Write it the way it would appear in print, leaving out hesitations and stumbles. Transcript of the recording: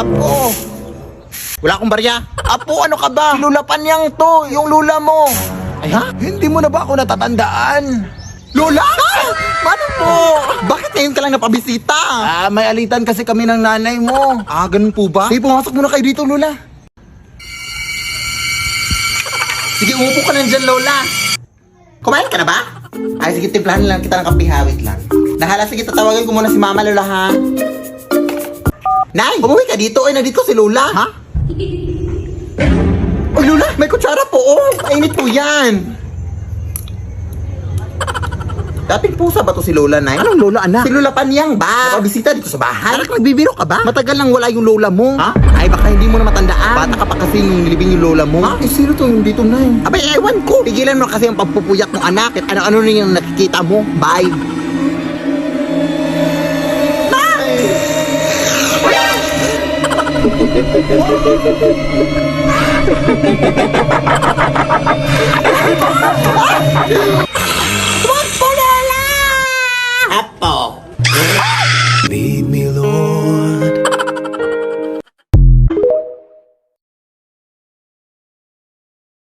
Apo. Wala akong barya. Apo, ano ka ba? Si Lola Panyang to, yung lula mo. Ay ha? Hindi mo na ba ako natatandaan? Lola? Paano po? Bakit ngayon ka lang napabisita? May alitan kasi kami ng nanay mo. Ganun po ba? Sige, pumasok muna kayo dito, Lola. Sige, umupo ka na dyan, Lola. Kumain ka na ba? Ay, sige, timplahan lang kita ng kape, ha? Wait lang. Nahala, sige, tatawagan ko muna si Mama, Lola, ha? Nay, umuwi ka dito. Ay, nandito si Lola. Ha? Ay, Lola, may kutsara po, oh. Mainit po yan. Dating pusa ba to si Lola, Nay? Anong Lola, anak? Si Lola Panyang ba? Nakabisita dito sa bahay. Anak, nagbibiro ka ba? Matagal nang wala yung lola mo. Ha? Ay, baka hindi mo na matandaan. Bata ka pa kasi nung nilibing yung lola mo. Sino to yung dito, Nay? Abay, ewan ko. Tigilan mo kasi ang pagpupuyak ng anak at ano-ano na yung nakikita mo. Bye. Nay!